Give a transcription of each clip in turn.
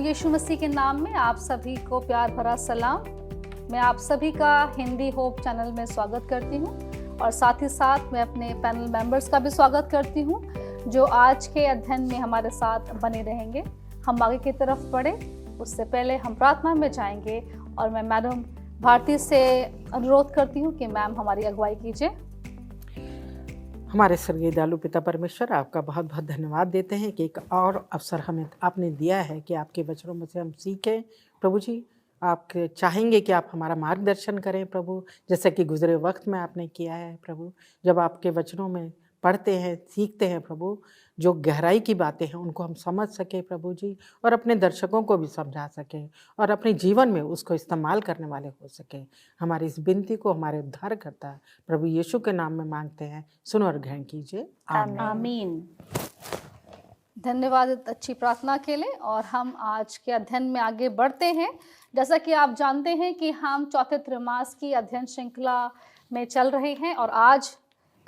यीशु मसीह के नाम में आप सभी को प्यार भरा सलाम। मैं आप सभी का हिंदी होप चैनल में स्वागत करती हूँ और साथ ही साथ मैं अपने पैनल मेंबर्स का भी स्वागत करती हूँ जो आज के अध्ययन में हमारे साथ बने रहेंगे। हम आगे की तरफ बढ़े उससे पहले हम प्रार्थना में जाएंगे और मैं मैडम भारती से अनुरोध करती हूँ कि मैम हमारी अगुवाई कीजिए। हमारे स्वर्गीय दयालु पिता परमेश्वर, आपका बहुत बहुत धन्यवाद देते हैं कि एक और अवसर हमें आपने दिया है कि आपके वचनों में से हम सीखें। प्रभु जी, आप चाहेंगे कि आप हमारा मार्गदर्शन करें प्रभु, जैसे कि गुजरे वक्त में आपने किया है प्रभु। जब आपके वचनों में पढ़ते हैं, सीखते हैं प्रभु, जो गहराई की बातें हैं उनको हम समझ सके प्रभु जी, और अपने दर्शकों को भी समझा सके और अपने जीवन में उसको इस्तेमाल करने वाले हो सके। हमारी इस विनती को हमारे उद्धारकर्ता प्रभु यीशु के नाम में मांगते हैं, सुनो और ग्रहण कीजिए। आमीन। धन्यवाद अच्छी प्रार्थना के लिए। और हम आज के अध्ययन में आगे बढ़ते हैं। जैसा कि आप जानते हैं कि हम चौथे त्रैमास की अध्ययन श्रृंखला में चल रहे हैं और आज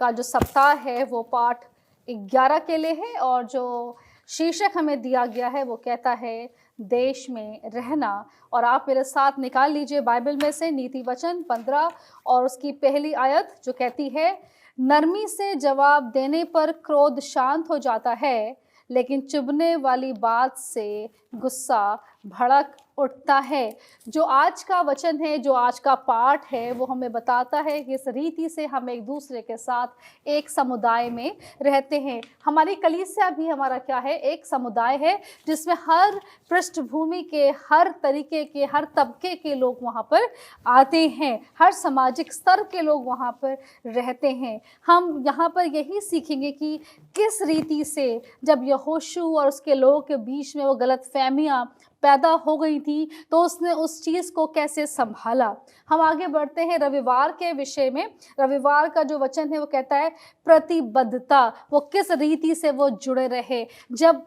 का जो सप्ताह है वो पाठ 11 के लिए है और जो शीर्षक हमें दिया गया है वो कहता है देश में रहना। और आप मेरे साथ निकाल लीजिए बाइबल में से नीति वचन 15 और उसकी पहली आयत जो कहती है, नरमी से जवाब देने पर क्रोध शांत हो जाता है, लेकिन चुभने वाली बात से गुस्सा भड़क उठता है। जो आज का वचन है, जो आज का पाठ है, वो हमें बताता है कि इस रीति से हम एक दूसरे के साथ एक समुदाय में रहते हैं। हमारी कलीसिया भी हमारा क्या है, एक समुदाय है जिसमें हर पृष्ठभूमि के, हर तरीके के, हर तबके के लोग वहाँ पर आते हैं, हर सामाजिक स्तर के लोग वहाँ पर रहते हैं। हम यहाँ पर यही सीखेंगे कि किस रीति से जब यहोशू और उसके लोगों के बीच में वो गलतफहमियाँ पैदा हो गई थी तो उसने उस चीज़ को कैसे संभाला। हम आगे बढ़ते हैं रविवार के विषय में। रविवार का जो वचन है वो कहता है प्रतिबद्धता, वो किस रीति से वो जुड़े रहे। जब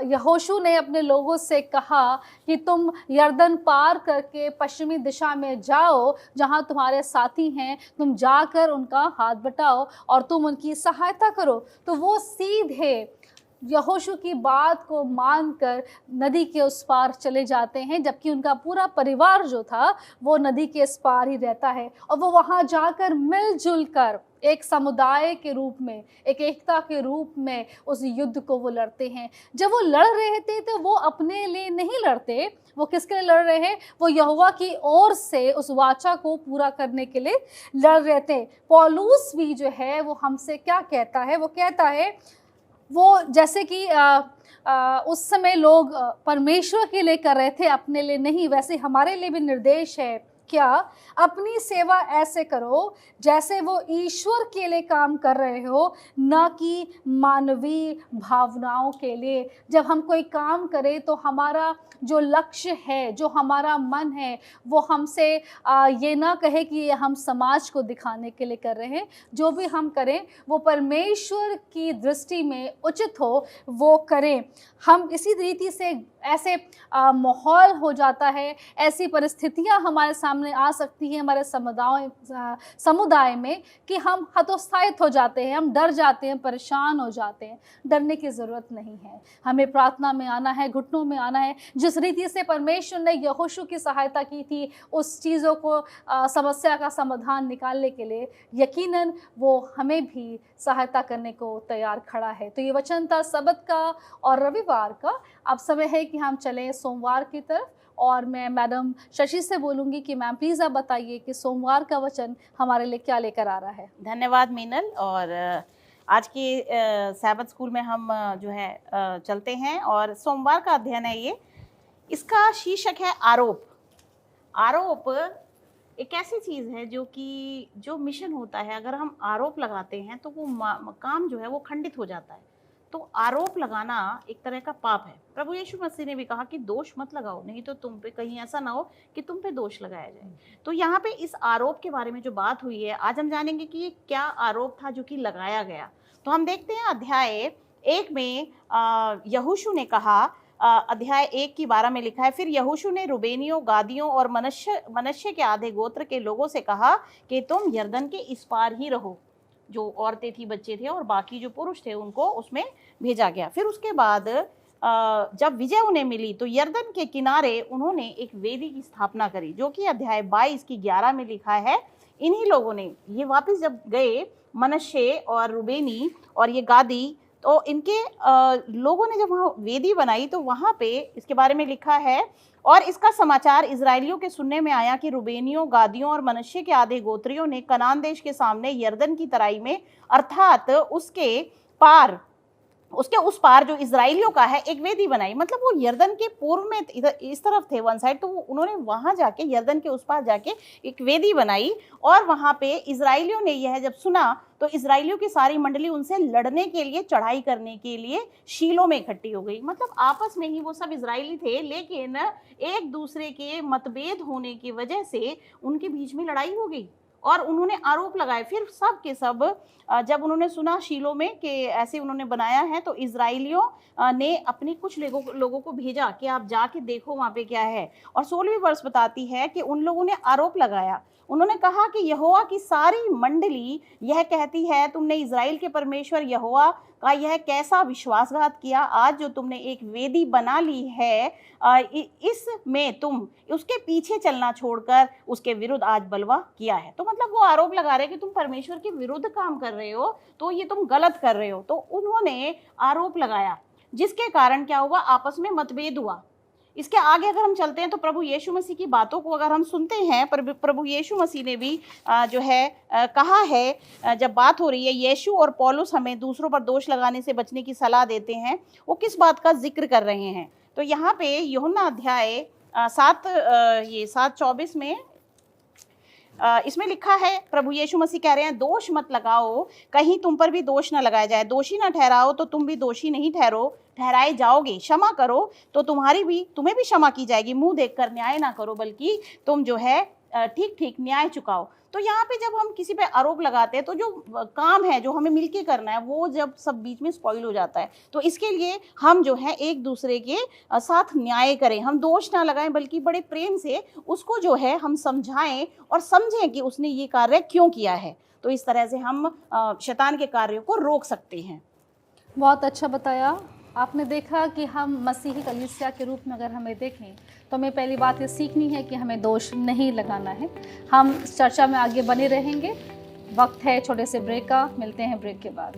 यहोशू ने अपने लोगों से कहा कि तुम यरदन पार करके पश्चिमी दिशा में जाओ, जहाँ तुम्हारे साथी हैं, तुम जाकर उनका हाथ बटाओ और तुम उनकी सहायता करो, तो वो सीधे यहोशू की बात को मानकर नदी के उस पार चले जाते हैं, जबकि उनका पूरा परिवार जो था वो नदी के इस पार ही रहता है। और वो वहाँ जाकर मिलजुल कर एक समुदाय के रूप में, एक एकता के रूप में उस युद्ध को वो लड़ते हैं। जब वो लड़ रहे थे तो वो अपने लिए नहीं लड़ते, वो किसके लिए लड़ रहे हैं, वो यहोवा की ओर से उस वाचा को पूरा करने के लिए लड़ रहे थे। पौलुस भी जो है वो हमसे क्या कहता है, वो कहता है वो जैसे कि उस समय लोग परमेश्वर के लिए कर रहे थे, अपने लिए नहीं, वैसे हमारे लिए भी निर्देश है क्या, अपनी सेवा ऐसे करो जैसे वो ईश्वर के लिए काम कर रहे हो, न कि मानवीय भावनाओं के लिए। जब हम कोई काम करें तो हमारा जो लक्ष्य है, जो हमारा मन है, वो हमसे ये ना कहे कि ये हम समाज को दिखाने के लिए कर रहे हैं। जो भी हम करें वो परमेश्वर की दृष्टि में उचित हो, वो करें। हम इसी रीति से ऐसे माहौल हो जाता है, ऐसी परिस्थितियां हमारे सामने आ सकती हैं हमारे समुदाय में कि हम हतोत्साहित हो जाते हैं, हम डर जाते हैं, परेशान हो जाते हैं। डरने की ज़रूरत नहीं है, हमें प्रार्थना में आना है, घुटनों में आना है। जिस रीति से परमेश्वर ने यहोशू की सहायता की थी उस चीज़ों को समस्या का समाधान निकालने के लिए, यकीनन वो हमें भी सहायता करने को तैयार खड़ा है। तो ये वचन था सबत का और रविवार का। अब समय है कि हम चलें सोमवार की तरफ और मैं मैडम शशि से बोलूँगी कि मैम प्लीज़ आप बताइए कि सोमवार का वचन हमारे लिए क्या लेकर आ रहा है। धन्यवाद मीनल। और आज की सैबत स्कूल में हम जो है चलते हैं और सोमवार का अध्ययन है ये। इसका शीर्षक है आरोप। आरोप एक ऐसी चीज़ है जो मिशन होता है, अगर हम आरोप लगाते हैं तो वो काम जो है वो खंडित हो जाता है। तो आरोप लगाना एक तरह का पाप है। प्रभु यीशु मसीह ने भी कहा कि दोष मत लगाओ, नहीं तो तुम पे कहीं ऐसा ना हो कि तुम पे दोष लगाया जाए। तो यहाँ पे इस आरोप के बारे में जो बात हुई है, आज हम जानेंगे कि ये क्या आरोप था जो कि लगाया गया। तो हम देखते हैं अध्याय 1 में यहोशू ने कहा, अध्याय 1 की 12 में लिखा है, फिर यहोशू ने रुबेनियों, गादियों और मनश्शे के आधे गोत्र के लोगों से कहा कि तुम यरदन के इस पार ही रहो। जो औरतें थी, बच्चे थे और बाकी जो पुरुष थे उनको उसमें भेजा गया। फिर उसके बाद जब विजय उन्हें मिली तो यरदन के किनारे उन्होंने एक वेदी की स्थापना करी, जो कि अध्याय 22 की 11 में लिखा है। इन्हीं लोगों ने, ये वापस जब गए मनश्शे और रुबेनी और ये गादी, तो इनके लोगों ने जब वहाँ वेदी बनाई तो वहाँ पे इसके बारे में लिखा है, और इसका समाचार इजराइलियों के सुनने में आया कि रुबेनियों, गादियों और मनश्शे के आधे गोत्रियों ने कनान देश के सामने यरदन की तराई में, अर्थात उसके उस पार जो इजराइलियों का है, एक वेदी बनाई। मतलब वो यरदन के पूर्व में इधर इस तरफ थे वन साइड, तो उन्होंने वहां जाके यरदन के उस पार जाके एक वेदी बनाई, और वहां पे इजराइलियों ने यह जब सुना तो इजराइलियों की सारी मंडली उनसे लड़ने के लिए, चढ़ाई करने के लिए शीलो में इकट्ठी हो गई। मतलब आपस में ही वो सब इजराइली थे, लेकिन एक दूसरे के मतभेद होने की वजह से उनके बीच में लड़ाई हो गई और उन्होंने आरोप लगाए। फिर सब के सब जब उन्होंने सुना शीलो में कि ऐसे उन्होंने बनाया है, तो इजराइलियों ने अपने कुछ लोगों को भेजा कि आप जाके देखो वहाँ पे क्या है। और 16वीं वर्ष बताती है कि उन लोगों ने आरोप लगाया, उन्होंने कहा कि यहोवा की सारी मंडली यह कहती है, तुमने इजराइल के परमेश्वर यहोवा का यह कैसा विश्वासघात किया। आज जो तुमने एक वेदी बना ली है, इसमें तुम उसके पीछे चलना छोड़कर उसके विरुद्ध आज बलवा किया है। तो मतलब वो आरोप लगा रहे हैं कि तुम परमेश्वर के विरुद्ध काम कर रहे हो, तो ये तुम गलत कर रहे हो। तो उन्होंने आरोप लगाया, जिसके कारण क्या हुआ, आपस में मतभेद हुआ। इसके आगे अगर हम चलते हैं तो प्रभु यीशु मसीह की बातों को अगर हम सुनते हैं, प्रभु यीशु मसीह ने भी जो है कहा है, जब बात हो रही है, यीशु और पौलुस हमें दूसरों पर दोष लगाने से बचने की सलाह देते हैं। वो किस बात का जिक्र कर रहे हैं, तो यहाँ पे यूहन्ना अध्याय 7:24 में इसमें लिखा है, प्रभु यीशु मसीह कह रहे हैं, दोष मत लगाओ, कहीं तुम पर भी दोष न लगाया जाए। दोषी न ठहराओ तो तुम भी दोषी नहीं ठहराए जाओगे। क्षमा करो तो तुम्हें भी क्षमा की जाएगी। मुंह देखकर न्याय ना करो, बल्कि तुम जो है ठीक ठीक न्याय चुकाओ। तो यहाँ पे जब हम किसी पे आरोप लगाते हैं, तो जो काम है जो हमें मिलके करना है, वो जब सब बीच में स्पॉइल हो जाता है। तो इसके लिए हम जो है एक दूसरे के साथ न्याय करें, हम दोष ना लगाएं, बल्कि बड़े प्रेम से उसको जो है हम समझाएं और समझें कि उसने ये कार्य क्यों किया है। तो इस तरह से हम शैतान के कार्यों को रोक सकते हैं। बहुत अच्छा बताया आपने। देखा कि हम मसीही कलीसिया के रूप में अगर हमें देखें तो हमें पहली बात ये सीखनी है कि हमें दोष नहीं लगाना है। हम इस चर्चा में आगे बने रहेंगे। वक्त है छोटे से ब्रेक का, मिलते हैं ब्रेक के बाद।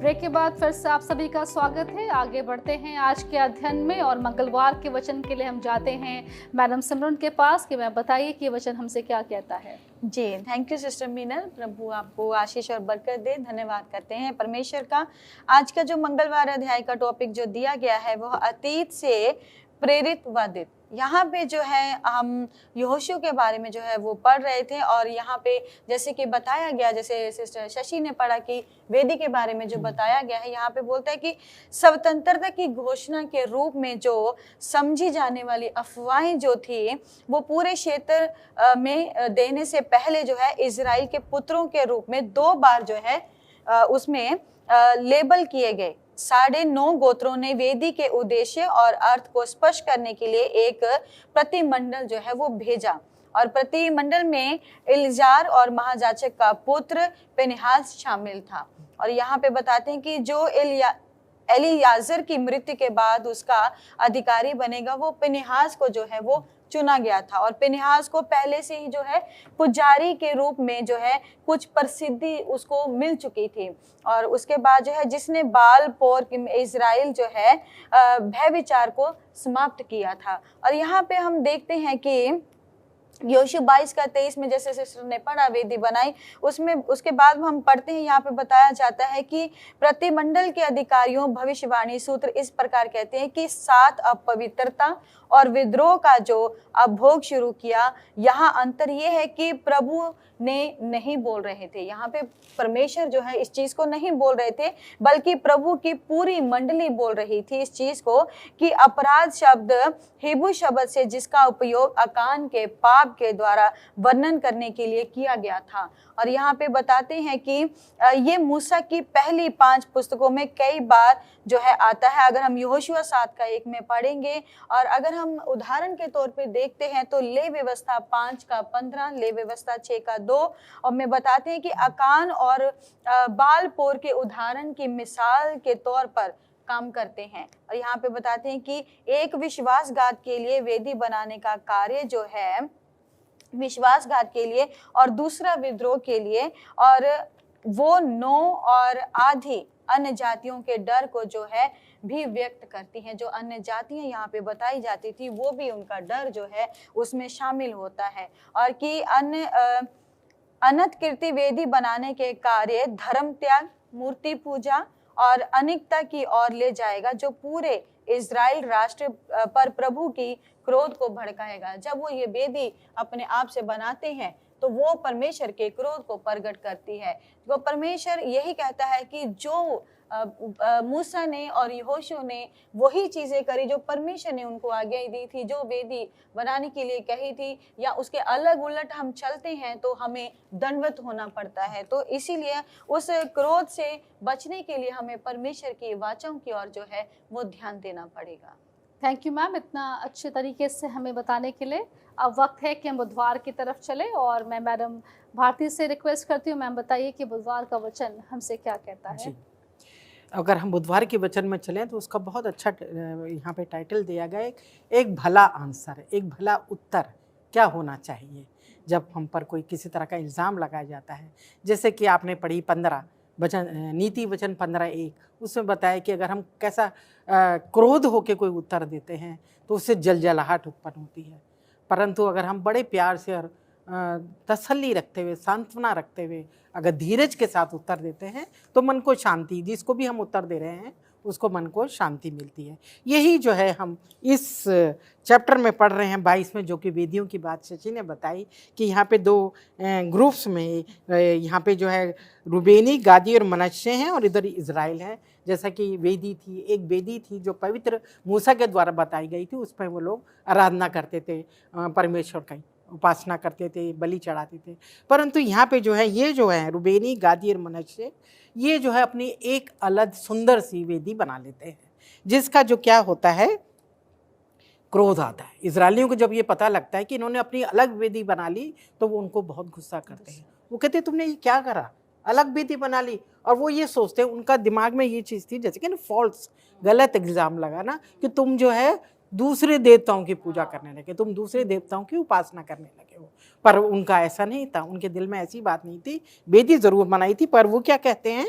ब्रेक के बाद फिर से आप सभी का स्वागत है। आगे बढ़ते हैं आज के अध्ययन में, और मंगलवार के वचन के लिए हम जाते हैं मैडम सिमरन के पास कि मैं बताइए कि वचन हमसे क्या कहता है। जी, थैंक यू सिस्टर मीनल। प्रभु आपको आशीष और बरकत दे। धन्यवाद करते हैं परमेश्वर का। आज का जो मंगलवार अध्याय का टॉपिक जो दिया गया है, वह अतीत से प्रेरित वादित। यहाँ पे जो है हम यहोशू के बारे में जो है वो पढ़ रहे थे, और यहाँ पे जैसे कि बताया गया, जैसे सिस्टर शशि ने पढ़ा कि वेदी के बारे में जो बताया गया है, यहाँ पे बोलता है कि स्वतंत्रता की घोषणा के रूप में जो समझी जाने वाली अफवाहें जो थी, वो पूरे क्षेत्र में देने से पहले जो है इजराइल के पुत्रों के रूप में 2 बार जो है उसमें लेबल किए गए। 9.5 गोत्रों ने वेदी के उद्देश्य और अर्थ को स्पष्ट करने के लिए एक प्रतिमंडल जो है वो भेजा, और प्रतिमंडल में इल्जार और महाजाजक का पुत्र पिनहास शामिल था। और यहाँ पे बताते हैं कि जो एलियाजर की मृत्यु के बाद उसका अधिकारी बनेगा, वो पिनहास को जो है वो चुना गया था। और पिनहास को पहले से ही जो है पुजारी के रूप में जो है कुछ प्रसिद्धि उसको मिल चुकी थी। और उसके बाद जो है जिसने बाल पोर इजराइल जो है भय विचार को समाप्त किया था। और यहाँ पे हम देखते हैं कि यहोशू 22:23 में जैसे सिस्टर ने पढ़ा वेदी बनाई, उसमें उसके बाद हम पढ़ते हैं, यहाँ पे बताया जाता है कि प्रतिमंडल के अधिकारियों भविष्यवाणी सूत्र इस प्रकार कहते हैं कि 7 अपवित्रता और विद्रोह का जो अभोग शुरू किया। यहाँ अंतर ये है कि प्रभु ने नहीं बोल रहे थे, यहाँ पे परमेश्वर जो है इस चीज को नहीं बोल रहे थे, बल्कि प्रभु की पूरी मंडली बोल रही थी इस चीज को कि अपराध शब्द हिब्रू शब्द से जिसका उपयोग अकान के पाप भाव के द्वारा वर्णन करने के लिए किया गया था। और यहाँ पे बताते हैं कि ये मूसा की पहली 5 पुस्तकों में कई बार जो है आता है। अगर हम यहोशुआ 7:1 में पढ़ेंगे और अगर हम उदाहरण के तौर पे देखते हैं तो ले व्यवस्था 5:15, ले व्यवस्था 6:2 और में बताते हैं कि अकान और बाल पोर के उदाहरण की मिसाल के तौर पर काम करते हैं। और यहाँ पे बताते हैं कि एक विश्वासघात के लिए वेदी बनाने का कार्य जो है विश्वासघात के लिए और दूसरा विद्रोह के लिए, और वो 9 और आधी अन्य जातियों के डर को जो है भी व्यक्त करती हैं। जो अन्य जातियां यहाँ पे बताई जाती थी वो भी उनका डर जो है उसमें शामिल होता है। और कि अन्य अनंत कीर्ति वेदी बनाने के कार्य धर्म त्याग, मूर्ति पूजा और अनिकता की ओर ले जाएगा, जो पूरे इज़राइल राष्ट्र पर प्रभु की क्रोध को भड़काएगा। जब वो ये वेदी अपने आप से बनाते हैं तो वो परमेश्वर के क्रोध को प्रकट करती है। वो परमेश्वर यही कहता है कि जो मूसा ने और यहोशू ने वही चीजें करी जो परमेश्वर ने उनको आज्ञा दी थी, जो वेदी बनाने के लिए कही थी, या उसके अलग उलट हम चलते हैं तो हमें दंडवत होना पड़ता है। तो इसीलिए उस क्रोध से बचने के लिए हमें परमेश्वर की वाचाओं की ओर जो है वो ध्यान देना पड़ेगा। थैंक यू मैम, इतना अच्छे तरीके से हमें बताने के लिए। अब वक्त है कि हम बुधवार की तरफ चले और मैं मैडम भारती से रिक्वेस्ट करती हूँ, मैम बताइए कि बुधवार का वचन हमसे क्या कहता है। जी, अगर हम बुधवार के वचन में चलें तो उसका बहुत अच्छा यहाँ पे टाइटल दिया गया है, एक भला आंसर, एक भला उत्तर क्या होना चाहिए जब हम पर कोई किसी तरह का इल्ज़ाम लगाया जाता है। जैसे कि आपने पढ़ी 15 वचन, नीति वचन 15:1, उसमें बताया कि अगर हम कैसा क्रोध होकर कोई उत्तर देते हैं तो उससे जलजलाहट उत्पन्न होती है, परंतु अगर हम बड़े प्यार से और तसल्ली रखते हुए, सांत्वना रखते हुए अगर धीरज के साथ उत्तर देते हैं तो मन को शांति, जिसको भी हम उत्तर दे रहे हैं उसको मन को शांति मिलती है। यही जो है हम इस चैप्टर में पढ़ रहे हैं 22 में, जो कि वेदियों की बात शशि ने बताई कि यहाँ पे 2 ग्रुप्स में यहाँ पे जो है रूबेनी, गादी और मनश्शे हैं और इधर इज़राइल है। जैसा कि वेदी थी, एक वेदी थी जो पवित्र मूसा के द्वारा बताई गई थी, उस पर वो लोग आराधना करते थे, परमेश्वर का उपासना करते थे, बलि चढ़ाते थे। परंतु यहाँ पे जो है ये जो है रूबेनी, गादी और मनश्शे, ये जो है अपनी एक अलग सुंदर सी वेदी बना लेते हैं, जिसका जो क्या होता है क्रोध आता है। इजरायलियों को जब ये पता लगता है कि इन्होंने अपनी अलग वेदी बना ली तो वो उनको बहुत गुस्सा करते हैं। वो कहते हैं तुमने ये क्या करा, अलग वेदी बना ली। और वो ये सोचते हैं, उनका दिमाग में ये चीज़ थी जैसे कि ना फॉल्स, गलत इल्ज़ाम लगाना कि तुम जो है दूसरे देवताओं की पूजा करने लगे, तुम दूसरे देवताओं की उपासना करने लगे हो। पर उनका ऐसा नहीं था, उनके दिल में ऐसी बात नहीं थी। वेदी ज़रूर बनाई थी, पर वो क्या कहते हैं,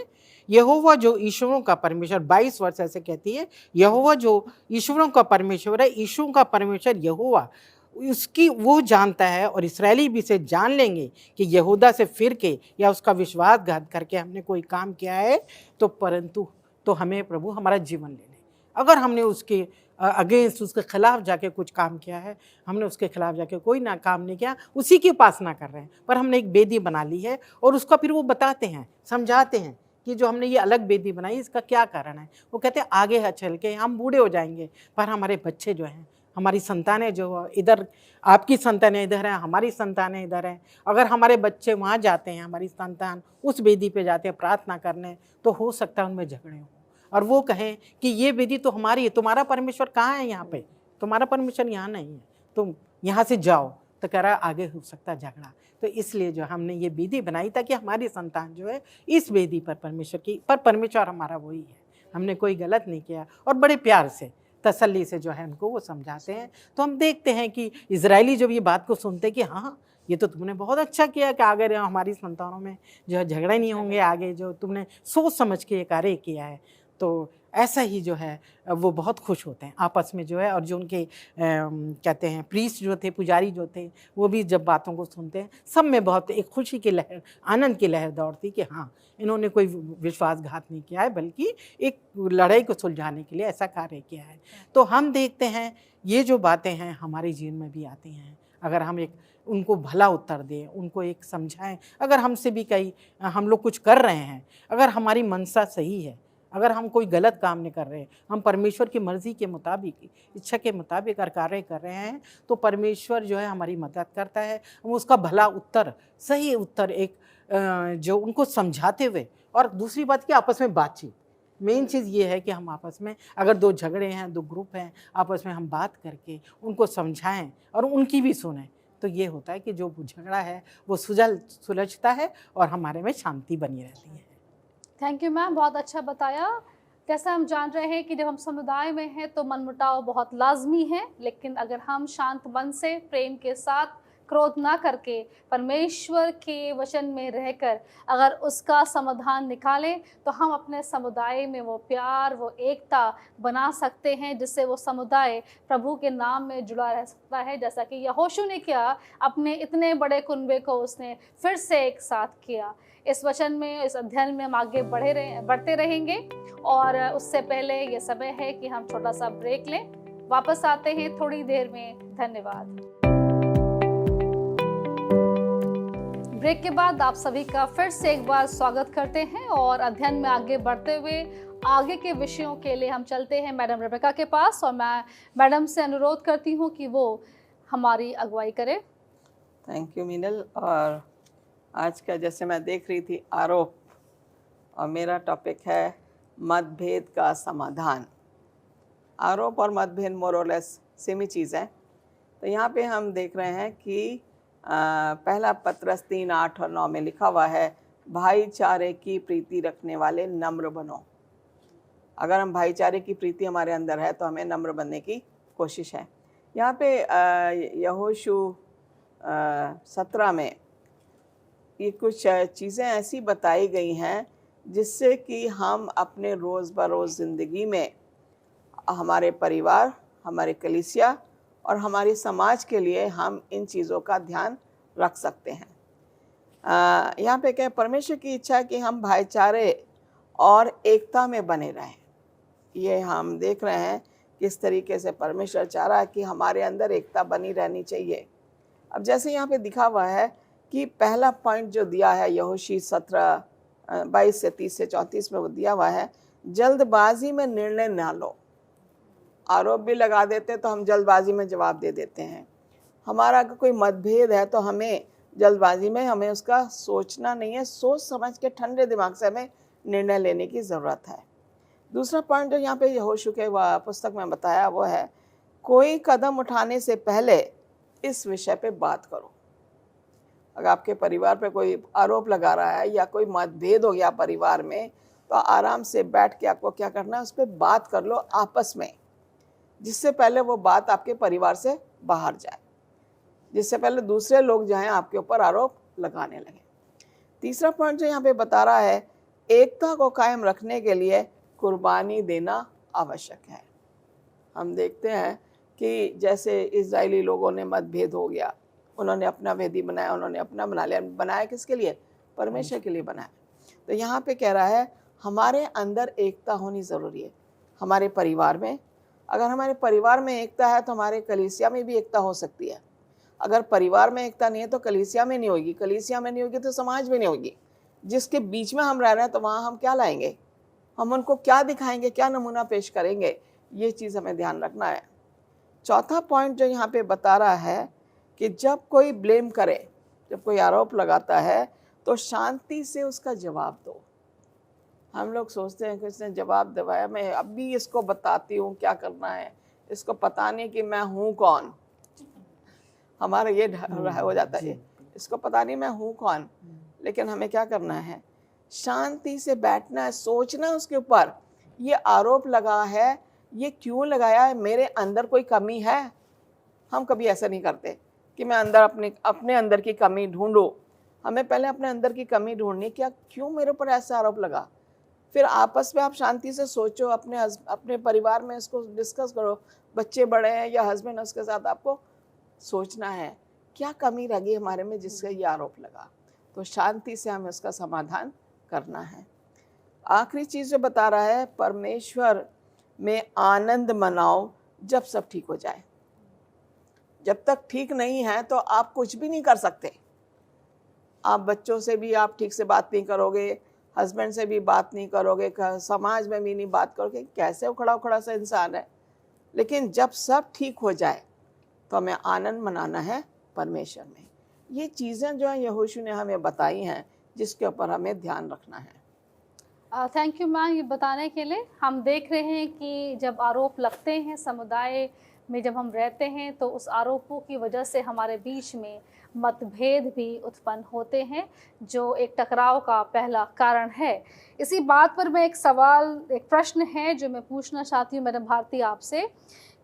यहोवा जो ईश्वरों का परमेश्वर, 22 वर्ष ऐसे कहती है, यहोवा जो ईश्वरों का परमेश्वर है, ईश्वरों का परमेश्वर यहोवा, उसकी वो जानता है और इसराइली भी से जान लेंगे कि यहूदा से फिर के या उसका विश्वासघात करके हमने कोई काम किया है तो परंतु तो हमें प्रभु हमारा जीवन ले ले। अगर हमने उसके अगेंस्ट, उसके खिलाफ जाके कुछ काम किया है, हमने उसके खिलाफ जाके कोई ना काम नहीं किया, उसी की उपासना कर रहे हैं, पर हमने एक वेदी बना ली है और उसका फिर वो बताते हैं, समझाते हैं कि जो हमने ये अलग वेदी बनाई इसका क्या कारण है। वो कहते हैं आगे चल के हम बूढ़े हो जाएंगे पर हमारे बच्चे जो हैं, हमारी संतानें जो इधर, आपकी संतानें इधर हैं, हमारी संतानें इधर हैं, अगर हमारे बच्चे वहाँ जाते हैं, हमारी संतान उस वेदी पे जाते हैं प्रार्थना करने, तो हो सकता है उनमें झगड़े हों और वो कहें कि ये वेदी तो हमारी है, तुम्हारा परमेश्वर कहाँ है यहाँ पे, तुम्हारा परमेश्वर यहाँ नहीं है, तुम यहाँ से जाओ। तो कह रहा आगे हो सकता झगड़ा। तो इसलिए जो हमने ये वेदी बनाई ताकि हमारी संतान जो है इस वेदी पर परमेश्वर की, पर परमेश्वर हमारा वही है, हमने कोई गलत नहीं किया, और बड़े प्यार से तसल्ली से जो है उनको वो समझाते हैं। तो हम देखते हैं कि इजरायली जब ये बात को सुनते हैं कि हाँ ये तो तुमने बहुत अच्छा किया कि आगे हमारी संतानों में जो है झगड़े नहीं होंगे, आगे जो तुमने सोच समझ के ये कार्य किया है, तो ऐसा ही जो है वो बहुत खुश होते हैं आपस में जो है। और जो उनके कहते हैं प्रीस्ट जो थे, पुजारी जो थे, वो भी जब बातों को सुनते हैं सब में बहुत एक खुशी की लहर, आनंद की लहर दौड़ती कि हाँ इन्होंने कोई विश्वासघात नहीं किया है बल्कि एक लड़ाई को सुलझाने के लिए ऐसा कार्य किया है। तो हम देखते हैं ये जो बातें हैं हमारे जीवन में भी आती हैं, अगर हम एक उनको भला उत्तर दें, उनको एक समझाएं। अगर हमसे भी कई हम लोग कुछ कर रहे हैं, अगर हमारी मनसा सही है, अगर हम कोई गलत काम नहीं कर रहे हैं, हम परमेश्वर की मर्जी के मुताबिक, इच्छा के मुताबिक अगर कार्य कर रहे हैं, तो परमेश्वर जो है हमारी मदद करता है। हम उसका भला उत्तर, सही उत्तर एक जो उनको समझाते हुए, और दूसरी बात कि आपस में बातचीत, मेन चीज़ ये है कि हम आपस में अगर दो झगड़े हैं, दो ग्रुप हैं, आपस में हम बात करके उनको समझाएं और उनकी भी सुनें, तो ये होता है कि जो झगड़ा है वो सुलझता है और हमारे में शांति बनी रहती है। थैंक यू मैम, बहुत अच्छा बताया। जैसा हम जान रहे हैं कि जब हम समुदाय में हैं तो मनमुटाव बहुत लाजमी है, लेकिन अगर हम शांत मन से, प्रेम के साथ, क्रोध ना करके परमेश्वर के वचन में रहकर अगर उसका समाधान निकालें, तो हम अपने समुदाय में वो प्यार, वो एकता बना सकते हैं, जिससे वो समुदाय प्रभु के नाम में जुड़ा रह सकता है। जैसा कि यहोशू ने किया, अपने इतने बड़े कुनबे को उसने फिर से एक साथ किया। इस वचन में, इस अध्ययन में हम आगे बढ़ते रहेंगे, और उससे पहले ये समय है कि हम छोटा सा ब्रेक लें। वापस आते हैं थोड़ी देर में। धन्यवाद। ब्रेक के बाद आप सभी का फिर से एक बार स्वागत करते हैं, और अध्ययन में आगे बढ़ते हुए आगे के विषयों के लिए हम चलते हैं मैडम रेबेका के पास, और मैं मैडम से अनुरोध करती हूँ कि वो हमारी अगुवाई करें। Thank you Meenal. और आज का जैसे मैं देख रही थी आरोप, और मेरा टॉपिक है मतभेद का समाधान। आरोप और मतभेद मोर और लेस सेम ही चीज़ है। तो यहाँ पे हम देख रहे हैं कि पहला पत्रस 3:8 और 9 में लिखा हुआ है, भाईचारे की प्रीति रखने वाले नम्र बनो। अगर हम भाईचारे की प्रीति हमारे अंदर है तो हमें नम्र बनने की कोशिश है। यहाँ पे यहोशू 17 में ये कुछ चीज़ें ऐसी बताई गई हैं जिससे कि हम अपने रोज़ बरोज़ ज़िंदगी में हमारे परिवार, हमारे कलीसिया और हमारे समाज के लिए हम इन चीज़ों का ध्यान रख सकते हैं। यहाँ पे क्या, परमेश्वर की इच्छा है कि हम भाईचारे और एकता में बने रहें। ये हम देख रहे हैं किस तरीके से परमेश्वर चाह रहा है कि हमारे अंदर एकता बनी रहनी चाहिए। अब जैसे यहाँ पे दिखा हुआ है कि पहला पॉइंट जो दिया है यहोशी 17:22 से 30 से 34 में वो दिया हुआ है, जल्दबाजी में निर्णय ना लो। आरोप भी लगा देते तो हम जल्दबाजी में जवाब दे देते हैं। हमारा अगर कोई मतभेद है तो हमें जल्दबाजी में हमें उसका सोचना नहीं है, सोच समझ के ठंडे दिमाग से हमें निर्णय लेने की ज़रूरत है। दूसरा पॉइंट जो यहाँ पे यहोशू के पुस्तक में बताया वो है, कोई कदम उठाने से पहले इस विषय पे बात करो। अगर आपके परिवार पे कोई आरोप लगा रहा है या कोई मतभेद हो गया परिवार में, तो आराम से बैठ के आपको क्या करना है, उस पर बात कर लो आपस में, जिससे पहले वो बात आपके परिवार से बाहर जाए, जिससे पहले दूसरे लोग जो हैं आपके ऊपर आरोप लगाने लगे। तीसरा पॉइंट जो यहाँ पे बता रहा है, एकता को कायम रखने के लिए कुर्बानी देना आवश्यक है। हम देखते हैं कि जैसे इजरायली लोगों ने मतभेद हो गया, उन्होंने अपना वेदी बनाया, उन्होंने अपना बना लिया। बनाया किसके लिए? परमेश्वर के लिए बनाया। तो यहाँ पे कह रहा है हमारे अंदर एकता होनी ज़रूरी है। हमारे परिवार में, अगर हमारे परिवार में एकता है तो हमारे कलीसिया में भी एकता हो सकती है। अगर परिवार में एकता नहीं है तो कलीसिया में नहीं होगी, कलीसिया में नहीं होगी तो समाज में नहीं होगी। जिसके बीच में हम रह रहे हैं तो वहाँ हम क्या लाएंगे, हम उनको क्या दिखाएंगे, क्या नमूना पेश करेंगे, ये चीज़ हमें ध्यान रखना है। चौथा पॉइंट जो यहाँ पे बता रहा है कि जब कोई ब्लेम करे, जब कोई आरोप लगाता है तो शांति से उसका जवाब दो। हम लोग सोचते हैं कि इसने जवाब दिवाया, मैं अभी इसको बताती हूँ क्या करना है, इसको पता नहीं कि मैं हूँ कौन। हमारा ये हो जाता है, इसको पता नहीं मैं हूँ कौन। लेकिन हमें क्या करना है, शांति से बैठना है, सोचना उसके ऊपर, ये आरोप लगा है, ये क्यों लगाया है, मेरे अंदर कोई कमी है। हम कभी ऐसा नहीं करते कि मैं अंदर अपने अंदर की कमी ढूंढूं। हमें पहले अपने अंदर की कमी ढूंढनी, क्या क्यों मेरे ऊपर ऐसा आरोप लगा। फिर आपस में आप शांति से सोचो, अपने परिवार में इसको डिस्कस करो। बच्चे बड़े हैं या हस्बैंड, उसके साथ आपको सोचना है क्या कमी रही हमारे में जिससे ये आरोप लगा। तो शांति से हमें उसका समाधान करना है। आखिरी चीज़ जो बता रहा है, परमेश्वर में आनंद मनाओ जब सब ठीक हो जाए। जब तक ठीक नहीं है तो आप कुछ भी नहीं कर सकते। आप बच्चों से भी आप ठीक से बात नहीं करोगे, हस्बैंड से भी बात नहीं करोगे, समाज में भी नहीं बात करोगे, कैसे उखड़ा उखड़ा सा इंसान है। लेकिन जब सब ठीक हो जाए तो हमें आनंद मनाना है परमेश्वर में। ये चीज़ें जो हैं यहोशू ने हमें बताई हैं, जिसके ऊपर हमें ध्यान रखना है। थैंक यू मैम ये बताने के लिए। हम देख रहे हैं कि जब आरोप लगते हैं समुदाय में, जब हम रहते हैं, तो उस आरोपों की वजह से हमारे बीच में मतभेद भी उत्पन्न होते हैं, जो एक टकराव का पहला कारण है। इसी बात पर मैं एक प्रश्न है जो मैं पूछना चाहती हूँ मैडम भारती आपसे,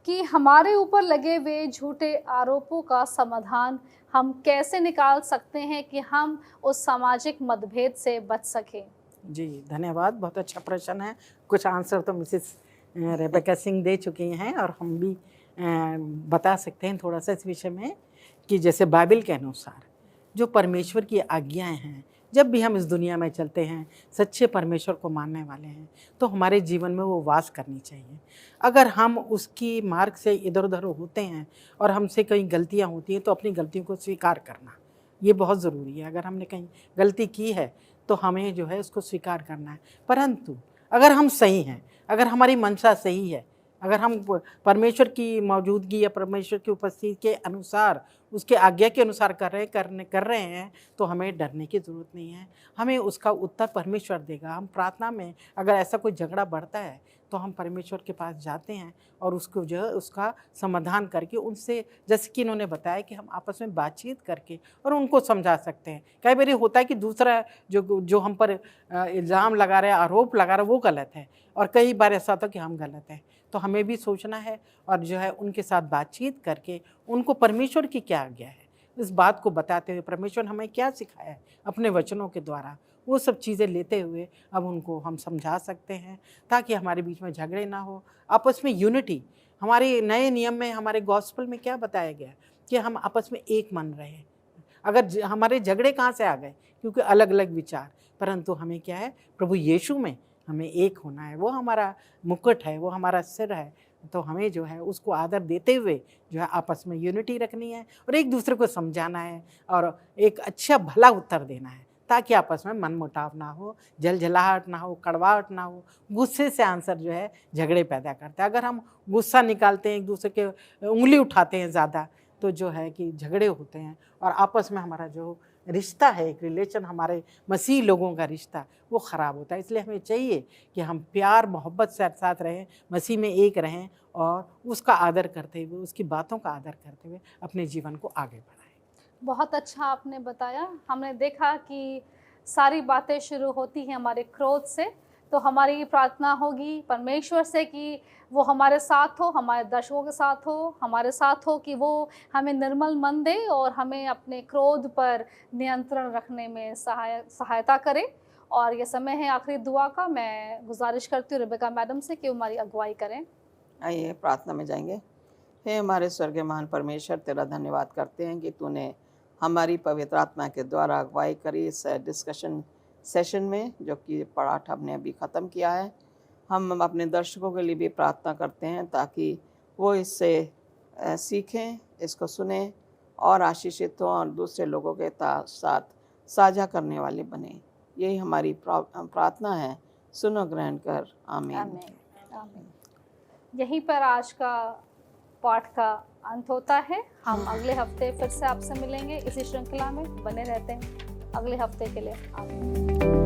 कि हमारे ऊपर लगे हुए झूठे आरोपों का समाधान हम कैसे निकाल सकते हैं कि हम उस सामाजिक मतभेद से बच सकें? जी धन्यवाद, बहुत अच्छा प्रश्न है। कुछ आंसर तो मिसेस रेबेका सिंह दे चुकी हैं और हम भी बता सकते हैं थोड़ा सा इस विषय में, कि जैसे बाइबल के अनुसार जो परमेश्वर की आज्ञाएं हैं, जब भी हम इस दुनिया में चलते हैं, सच्चे परमेश्वर को मानने वाले हैं, तो हमारे जीवन में वो वास करनी चाहिए। अगर हम उसकी मार्ग से इधर उधर होते हैं और हमसे कहीं गलतियां होती हैं, तो अपनी गलतियों को स्वीकार करना ये बहुत ज़रूरी है। अगर हमने कहीं गलती की है तो हमें जो है उसको स्वीकार करना है। परंतु अगर हम सही हैं, अगर हमारी मंशा सही है, अगर हम परमेश्वर की मौजूदगी या परमेश्वर की उपस्थिति के अनुसार, उसके आज्ञा के अनुसार कर रहे हैं, तो हमें डरने की ज़रूरत नहीं है। हमें उसका उत्तर परमेश्वर देगा। हम प्रार्थना में अगर ऐसा कोई झगड़ा बढ़ता है तो हम परमेश्वर के पास जाते हैं और उसको जो है उसका समाधान करके उनसे, जैसे कि इन्होंने बताया कि हम आपस में बातचीत करके और उनको समझा सकते हैं। कई बार होता है कि दूसरा जो हम पर इल्ज़ाम लगा रहा है, आरोप लगा रहा है, वो गलत है, और कई बार ऐसा होता है कि हम गलत हैं। तो हमें भी सोचना है और जो है उनके साथ बातचीत करके उनको परमेश्वर की क्या आज्ञा है, इस बात को बताते हुए परमेश्वर ने हमें क्या सिखाया है अपने वचनों के द्वारा, वो सब चीज़ें लेते हुए अब उनको हम समझा सकते हैं, ताकि हमारे बीच में झगड़े ना हो, आपस में यूनिटी। हमारे नए नियम में, हमारे गॉस्पेल में क्या बताया गया कि हम आपस में एक मन रहे। अगर हमारे झगड़े कहाँ से आ गए, क्योंकि अलग अलग विचार, परंतु हमें क्या है, प्रभु यीशु में हमें एक होना है। वो हमारा मुकुट है, वो हमारा सिर है। तो हमें जो है उसको आदर देते हुए जो है आपस में यूनिटी रखनी है और एक दूसरे को समझाना है और एक अच्छा भला उत्तर देना है, ताकि आपस में मनमुटाव ना हो, जलजलाहट ना हो, कड़वाहट ना हो। गुस्से से आंसर जो है झगड़े पैदा करता है। अगर हम गुस्सा निकालते हैं, एक दूसरे के उंगली उठाते हैं ज़्यादा, तो जो है कि झगड़े होते हैं और आपस में हमारा जो रिश्ता है, एक रिलेशन, हमारे मसीह लोगों का रिश्ता, वो ख़राब होता है। इसलिए हमें चाहिए कि हम प्यार मोहब्बत से साथ रहें, मसीह में एक रहें और उसका आदर करते हुए, उसकी बातों का आदर करते हुए अपने जीवन को आगे बढ़ाएं। बहुत अच्छा आपने बताया। हमने देखा कि सारी बातें शुरू होती हैं हमारे क्रोध से, तो हमारी प्रार्थना होगी परमेश्वर से कि वो हमारे साथ हो, हमारे दर्शकों के साथ हो, हमारे साथ हो, कि वो हमें निर्मल मन दे और हमें अपने क्रोध पर नियंत्रण रखने में सहायता करे। और ये समय है आखिरी दुआ का। मैं गुजारिश करती हूँ रेबेका मैडम से कि वो हमारी अगुवाई करें। आइए प्रार्थना में जाएंगे। हे हमारे स्वर्गीय महान परमेश्वर, तेरा धन्यवाद करते हैं कि तूने हमारी पवित्र आत्मा के द्वारा अगुवाई करी इस डिस्कशन सेशन में, जो कि पाठ हमने अभी ख़त्म किया है। हम अपने दर्शकों के लिए भी प्रार्थना करते हैं ताकि वो इससे सीखें, इसको सुने और आशीषित हों और दूसरे लोगों के साथ साझा करने वाले बने। यही हमारी प्रार्थना है। सुनो, ग्रहण कर। आमीन। आमीन। यहीं पर आज का पाठ का अंत होता है। हम अगले हफ्ते फिर से आपसे मिलेंगे इसी श्रृंखला में। बने रहते हैं अगले हफ्ते के लिए। आमीन।